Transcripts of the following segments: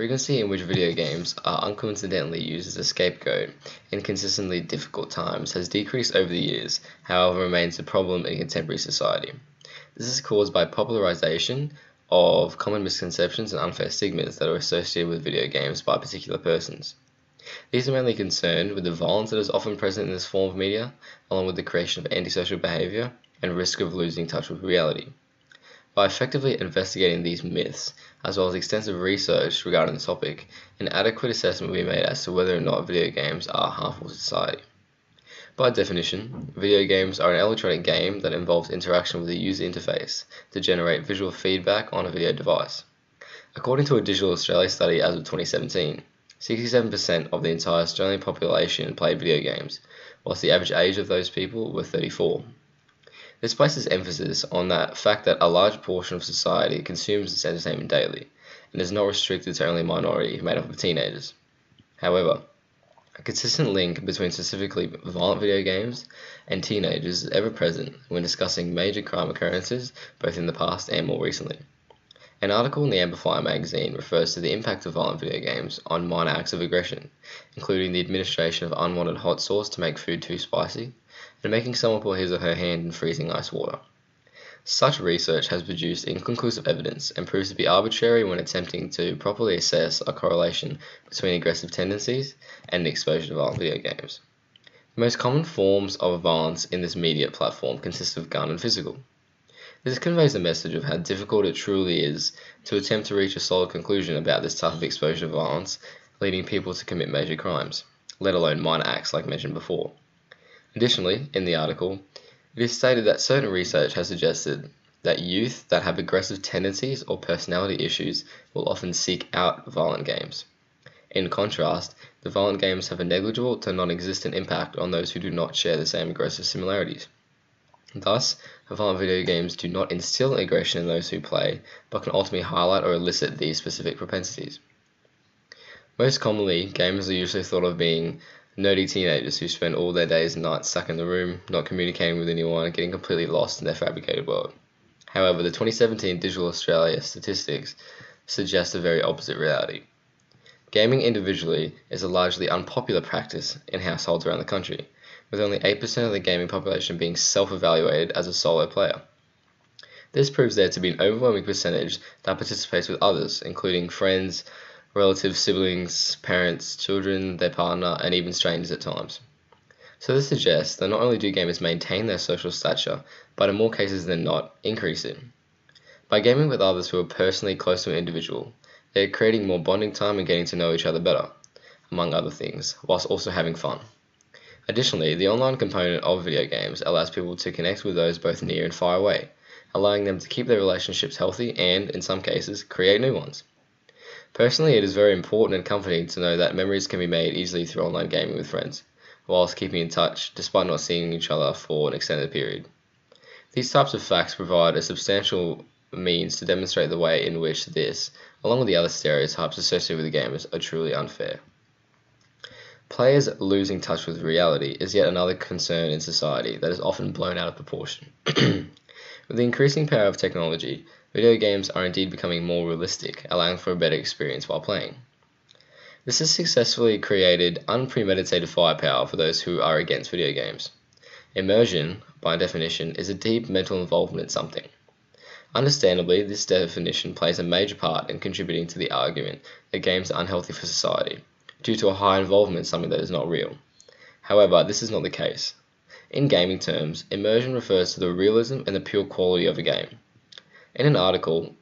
Frequency in which video games are uncoincidentally used as a scapegoat in consistently difficult times has decreased over the years, however remains a problem in contemporary society. This is caused by popularization of common misconceptions and unfair stigmas that are associated with video games by particular persons. These are mainly concerned with the violence that is often present in this form of media, along with the creation of antisocial behavior and risk of losing touch with reality. By effectively investigating these myths, as well as extensive research regarding the topic, an adequate assessment will be made as to whether or not video games are harmful to society. By definition, video games are an electronic game that involves interaction with the user interface to generate visual feedback on a video device. According to a Digital Australia study as of 2017, 67% of the entire Australian population played video games, whilst the average age of those people were 34. This places emphasis on that fact that a large portion of society consumes this entertainment daily, and is not restricted to only a minority made up of teenagers. However, a consistent link between specifically violent video games and teenagers is ever present when discussing major crime occurrences both in the past and more recently. An article in the Amplifier magazine refers to the impact of violent video games on minor acts of aggression, including the administration of unwanted hot sauce to make food too spicy, and making someone put his or her hand in freezing ice water. Such research has produced inconclusive evidence and proves to be arbitrary when attempting to properly assess a correlation between aggressive tendencies and exposure to violent video games. The most common forms of violence in this media platform consist of gun and physical. This conveys a message of how difficult it truly is to attempt to reach a solid conclusion about this type of exposure to violence, leading people to commit major crimes, let alone minor acts like mentioned before. Additionally, in the article, it is stated that certain research has suggested that youth that have aggressive tendencies or personality issues will often seek out violent games. In contrast, the violent games have a negligible to non-existent impact on those who do not share the same aggressive similarities. Thus, violent video games do not instill aggression in those who play, but can ultimately highlight or elicit these specific propensities. Most commonly, gamers are usually thought of being nerdy teenagers who spend all their days and nights stuck in the room, not communicating with anyone, and getting completely lost in their fabricated world. However, the 2017 Digital Australia statistics suggest a very opposite reality. Gaming individually is a largely unpopular practice in households around the country, with only 8% of the gaming population being self-evaluated as a solo player. This proves there to be an overwhelming percentage that participates with others, including friends, relatives, siblings, parents, children, their partner, and even strangers at times. So this suggests that not only do gamers maintain their social stature, but in more cases than not, increase it. By gaming with others who are personally close to an individual, they are creating more bonding time and getting to know each other better, among other things, whilst also having fun. Additionally, the online component of video games allows people to connect with those both near and far away, allowing them to keep their relationships healthy and, in some cases, create new ones. Personally, it is very important and comforting to know that memories can be made easily through online gaming with friends, whilst keeping in touch despite not seeing each other for an extended period. These types of facts provide a substantial means to demonstrate the way in which this, along with the other stereotypes associated with the gamers, are truly unfair. Players losing touch with reality is yet another concern in society that is often blown out of proportion. With the increasing power of technology, video games are indeed becoming more realistic, allowing for a better experience while playing. This has successfully created unpremeditated firepower for those who are against video games. Immersion, by definition, is a deep mental involvement in something. Understandably, this definition plays a major part in contributing to the argument that games are unhealthy for society, due to a high involvement in something that is not real. However, this is not the case. In gaming terms, immersion refers to the realism and the pure quality of a game. In an article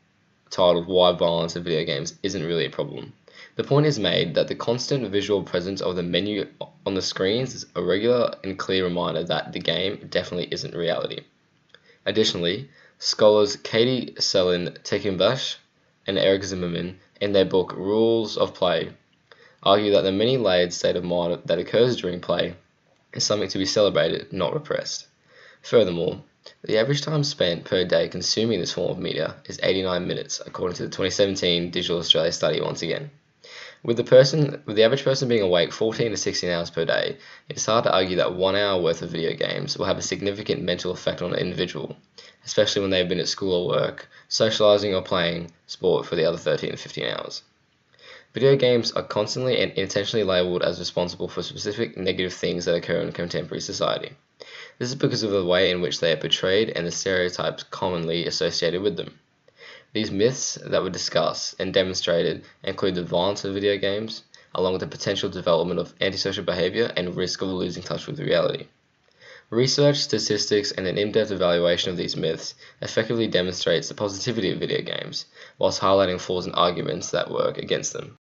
titled "Why Violence in Video Games Isn't Really a Problem," the point is made that the constant visual presence of the menu on the screens is a regular and clear reminder that the game definitely isn't reality. Additionally, scholars Katie Selin-Tekinbash and Eric Zimmerman, in their book Rules of Play, argue that the many layered state of mind that occurs during play is something to be celebrated, not repressed. Furthermore, the average time spent per day consuming this form of media is 89 minutes, according to the 2017 Digital Australia study once again. With the average person being awake 14 to 16 hours per day, it is hard to argue that 1 hour worth of video games will have a significant mental effect on an individual, especially when they have been at school or work, socializing or playing sport for the other 13 to 15 hours. Video games are constantly and intentionally labeled as responsible for specific negative things that occur in contemporary society. This is because of the way in which they are portrayed and the stereotypes commonly associated with them. These myths that were discussed and demonstrated include the violence of video games, along with the potential development of antisocial behavior and risk of losing touch with reality. Research, statistics, and an in-depth evaluation of these myths effectively demonstrates the positivity of video games, whilst highlighting flaws and arguments that work against them.